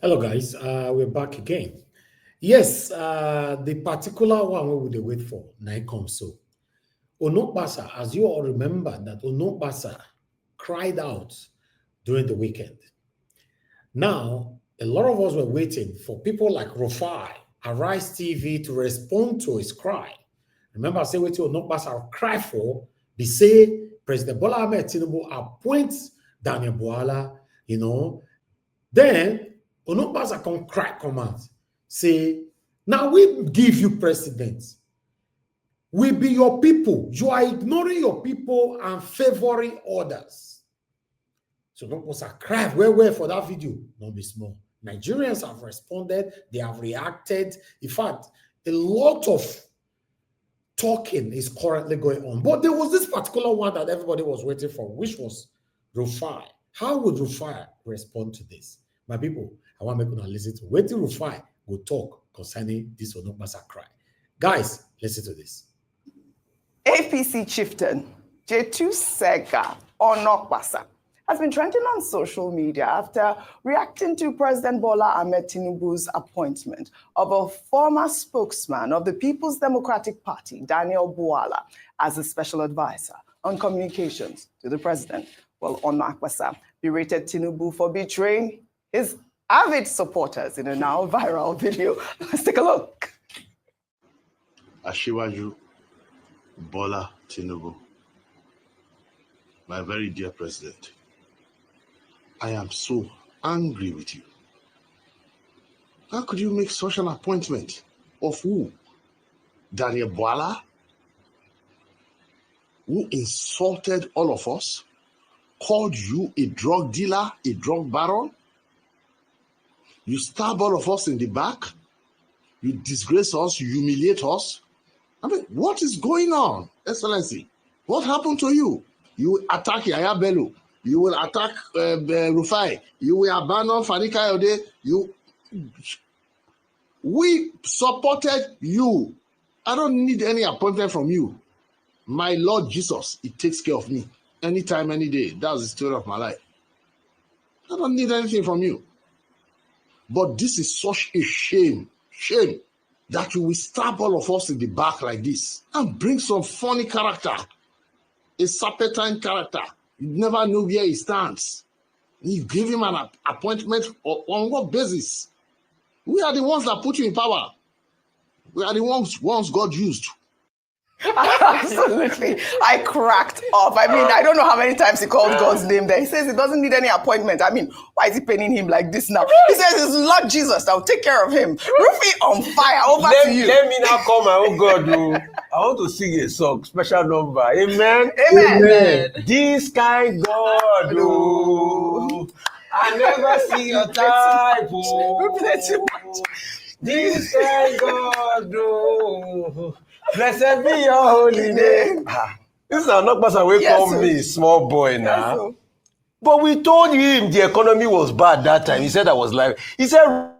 Hello, guys. We're back again. Yes, the particular one we would wait for now comes so. Onokpasa, as you all remember, that Onokpasa cried out during the weekend. Now, a lot of us were waiting for people like Rufai, Arise TV to respond to his cry. Remember, I said, wait till Onokpasa cry for, they say President Bola Ahmed Tinubu appoints Daniel Bwala, then Onokpasa can cry command, say, now we give you president. We be your people. You are ignoring your people and favoring others. So Onokpasa cried well for that video. Not be small. Nigerians have responded. They have reacted. In fact, a lot of talking is currently going on. But there was this particular one that everybody was waiting for, which was Rufai. How would Rufai respond to this? My people, I want to make you listen to wait till Rufai will talk concerning this Onokpasa cry. Guys, listen to this. APC chieftain J2 Sega Onokpasa has been trending on social media after reacting to President Bola Ahmed Tinubu's appointment of a former spokesman of the People's Democratic Party, Daniel Bwala, as a special advisor on communications to the president. Well, Onokpasa berated Tinubu for betraying his avid supporters in a now viral video. Let's take a look. Ashiwaju Bola Tinubu, my very dear president, I am so angry with you. How could you make such an appointment? Of who? Daniel Bwala, who insulted all of us, called you a drug dealer, a drug baron. You stab all of us in the back. You disgrace us, you humiliate us. I mean, what is going on, Excellency? What happened to you? You will attack Yaya Bello. You will attack Rufai. You will abandon Fani Kayode. We supported you. I don't need any appointment from you. My Lord Jesus, it takes care of me. Anytime, any day. That's the story of my life. I don't need anything from you. But this is such a shame that you will stab all of us in the back like this and bring some funny character, a serpentine character. You never know where he stands. You give him an appointment on what basis? We are the ones that put you in power. We are the ones God used. Absolutely. I cracked up. I mean, I don't know how many times he called God's name there. He says he doesn't need any appointment. I mean, why is he paining him like this now? He says it's Lord Jesus that will take care of him. Rufai on fire. Over to you. Let me now call my own God. I want to sing a song, special number. Amen. Amen. This kind God, I never see your type. This kind God, blessed be your holy name. This is Onokpasa wey call me small boy now. Yes, but we told him the economy was bad that time. He said I was lying. He said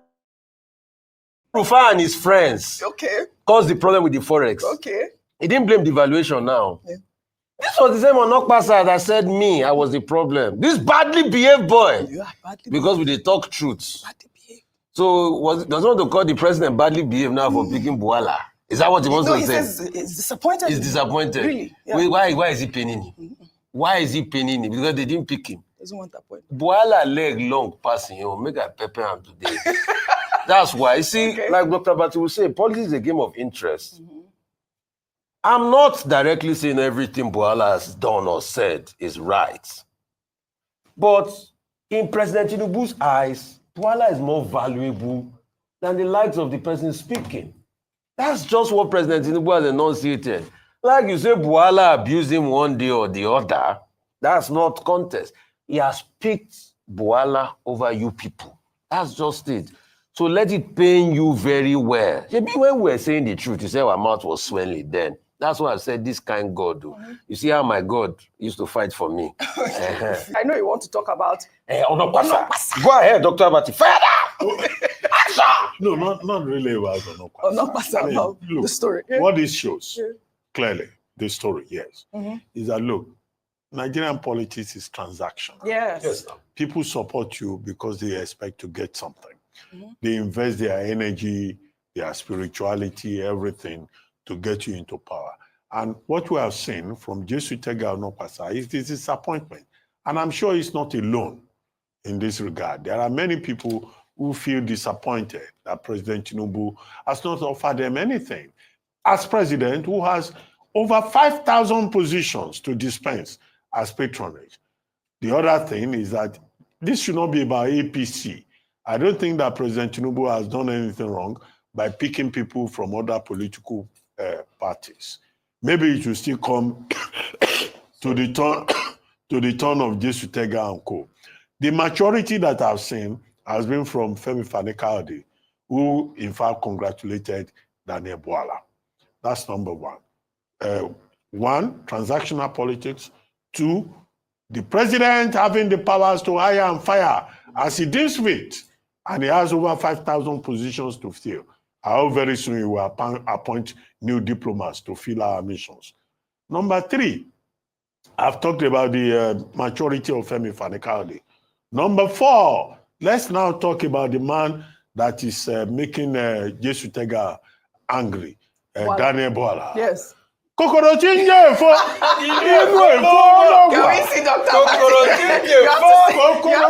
Rufai and his friends caused the problem with the forex. He didn't blame devaluation now. Yeah. This was the same Onokpasa that said me, I was the problem. This badly behaved boy. Because we dey talk truth. So does not to call the president badly behaved now for picking Bwala? Is that what he wants to say? He says he's disappointed. He's disappointed. Really? Yeah. Why is he paining him? Why is he paining him? Because they didn't pick him. Doesn't want that point. Bwala leg long passing, make a pepper him today. That's why. You see, like Dr. Bati will say, politics is a game of interest. I'm not directly saying everything Bwala has done or said is right. But in President Tinubu's eyes, Bwala is more valuable than the likes of the person speaking. That's just what President Tinubu has enunciated. Like you say, Bwala abused him one day or the other. That's not contest. He has picked Bwala over you people. That's just it. So let it pain you very well. Maybe when we were saying the truth, you said our mouth was swelling then. That's why I said this kind God. You see how my God used to fight for me. I know you want to talk about Onokpasa. Go ahead, Dr. Abati. Fire down! No, not really about Onokpasa. Onokpasa, about the story. What this shows, clearly, the story, yes, is that, look, Nigerian politics is transactional. Yes. People support you because they expect to get something. They invest their energy, their spirituality, everything to get you into power. And what we have seen from Jesu Tega Onokpasa is this disappointment. And I'm sure he's not alone in this regard. There are many people who feel disappointed that President Tinubu has not offered them anything. As president, who has over 5,000 positions to dispense as patronage. The other thing is that this should not be about APC. I don't think that President Tinubu has done anything wrong by picking people from other political parties. Maybe it will still come to the turn of Jesu Tega and co. The majority that I've seen has been from Femi Fani-Kayode, who in fact congratulated Daniel Bwala. That's number one. One, transactional politics. Two, the president having the powers to hire and fire as he deems fit, and he has over 5,000 positions to fill. I hope very soon he will appoint new diplomats to fill our missions. Number three, I've talked about the maturity of Femi Fani-Kayode. Number four, let's now talk about the man that is making Jesu Tega angry, Daniel Bwala. Yes. Kokoro chinje fo inu efo lo wa. Can we see Dr. Kokoro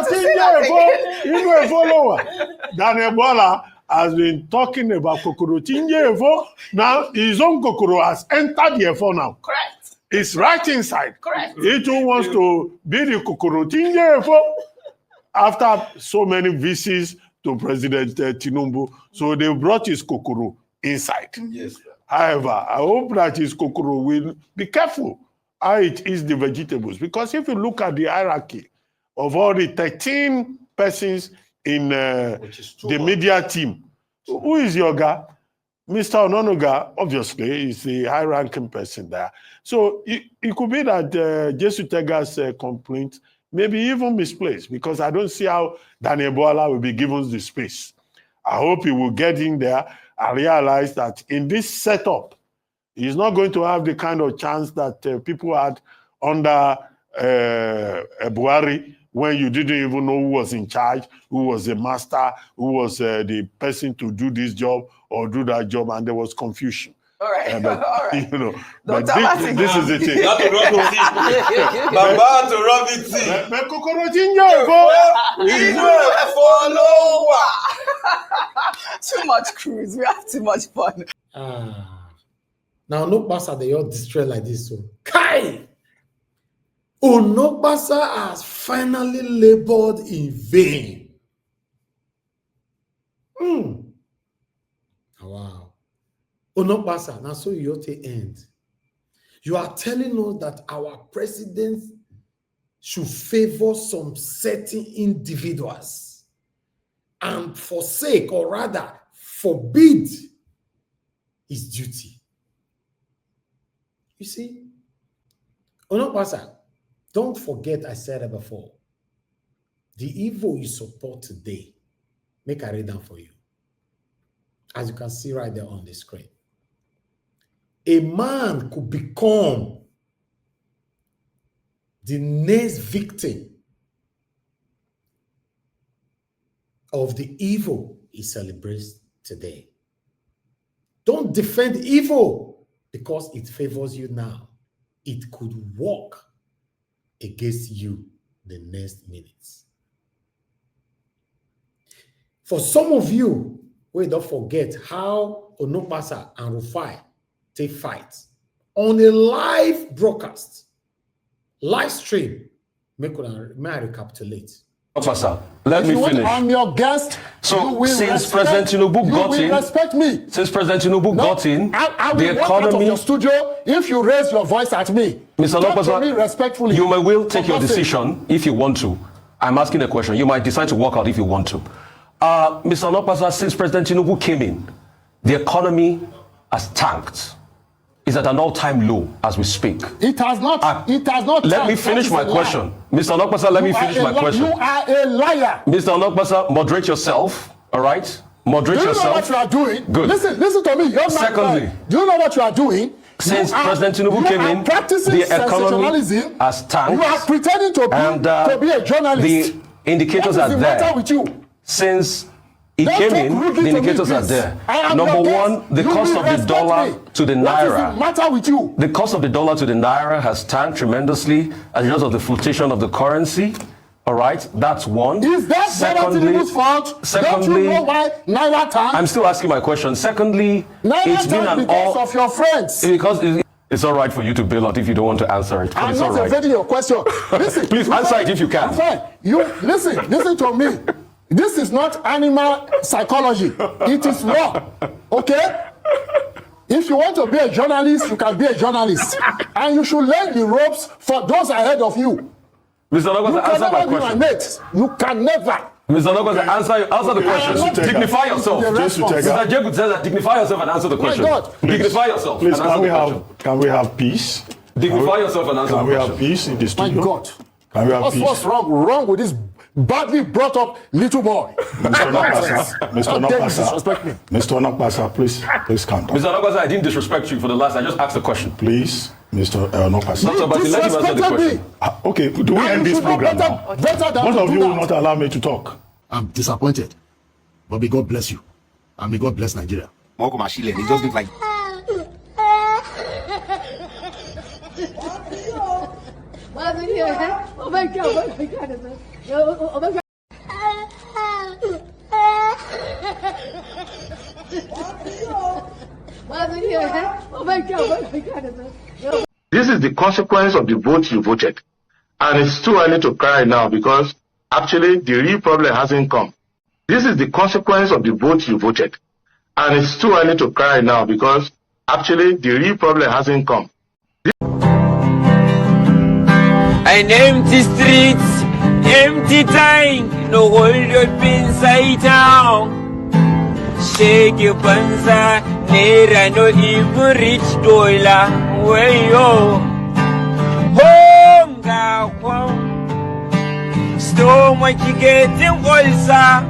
chinje fo inu efo lo wa. Daniel Bwala has been talking about kokoro chinje fo. Now his own kokoro has entered the efo now. Correct. It's right inside. Correct. He too wants to be the kokoro chinje fo after so many visits to President Tinubu. So they brought his kokoro inside. Yes. However, I hope that his kokoro will be careful how it is the vegetables. Because if you look at the hierarchy of all the 13 persons in the media team, who is your guy? Mr. Ononoga, obviously, is the high-ranking person there. So it could be that Jesu Tega's complaint may be even misplaced, because I don't see how Daniel Bwala will be given the space. I hope he will get in there. I realize that in this setup, he's not going to have the kind of chance that people had under Buhari, when you didn't even know who was in charge, who was the master, who was the person to do this job or do that job, and there was confusion. All right. But, all right. You know, Dr. but this is the thing. Baba to rub it Too much cruise. We have too much fun. Now, Onokpasa, they all destroy like this. So, Kai! Onokpasa has finally labored in vain. Wow. Onokpasa, now so you ought to end. You are telling us that our president should favor some certain individuals and forsake, or rather forbid, his duty. You see, Onokpasa, don't forget I said it before. The evil you support today, make I read down for you. As you can see right there on the screen. A man could become the next victim of the evil he celebrates today. Don't defend evil because it favors you now. It could work against you the next minutes. For some of you, we don't forget how Onokpasa and Rufai take fights on a live broadcast, live stream. May I recapitulate? Officer, let me finish. I'm your guest. So since President Tinubu got in, respect me. Since President Tinubu got in, I will the walk out of economy. your studio if you raise your voice at me. Mr. Talk to me Onokpasa, respectfully. you will take your decision if you want to. I'm asking a question. You might decide to walk out if you want to. Mr. Onokpasa, since President Tinubu came in, the economy has tanked. Is at an all-time low as we speak. It has not. It has not. Let me finish my question. Mr. Onokpasa, let me finish my question. You are a liar. Mr. Onokpasa, moderate yourself, all right? Moderate yourself. Do you know what you are doing? Good. Listen to me. You're Secondly, not, do you know what you are doing? Since President Tinubu came in, the economy has tanked. You are pretending to be a journalist. The indicators are there. With you? Since It came in, the indicators are there. Number one, the cost of the dollar to the naira. What is the matter with you? The cost of the dollar to the naira has tanked tremendously as a result of the fluctuation of the currency. All right, that's one. Is that Tinubu's fault? Don't you know why naira tanked? I'm still asking my question. Secondly, it's been an because of your friends. Because it's all right for you to bail out if you don't want to answer it. I'm it's not evading your question. Listen, please answer it if you can. Fine. You listen to me. This is not animal psychology. It is law. Okay? If you want to be a journalist, you can be a journalist. And you should learn the ropes for those ahead of you. Mr. Onokpasa, answer my question. You can never. Mr. Onokpasa, answer the question. Dignify yourself. Mr. Jacob says that dignify yourself and answer the question. My God. Dignify yourself. Please, can we have peace? Dignify yourself and answer the question. Can we have peace in the studio? My God. Can we have peace? What's wrong with this badly brought up little boy? Mr. Onokpasa, please calm down. Mr. Onokpasa, I didn't disrespect you for the last. I just asked a question. Please, Mr. Onokpasa. Dr. Bati, let him answer the question. Okay, do we end this program now? One of you will not allow me to talk. I'm disappointed, but may God bless you, and may God bless Nigeria. It just looks like. Oh my God! Oh my God! Oh my God! Oh my God! Oh my God! This is the consequence of the vote you voted. And it's too early to cry now because actually the real problem hasn't come. This is the consequence of the vote you voted. And it's too early to cry now because actually the real problem hasn't come. An empty streets, empty tank, no hold up inside town. Shake your panza, naira no even reach dollar. Wayo, home ga kwam, stomach getting ulcer.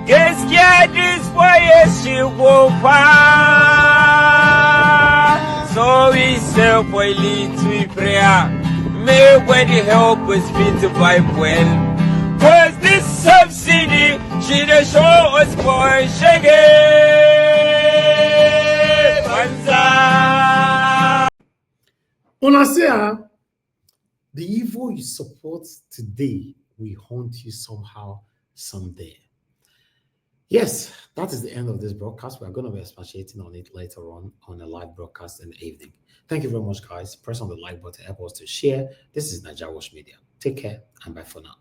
Gaskiya this boy she go far. So we say for little prayer. May God help us fit to vibe well. Cause this subsidy should show us for shaggy. Una say, the evil you support today will haunt you somehow, someday. Yes, that is the end of this broadcast. We're going to be expatiating on it later on a live broadcast in the evening. Thank you very much, guys. Press on the like button, help us to share. This is NAIJA Watch Media. Take care and bye for now.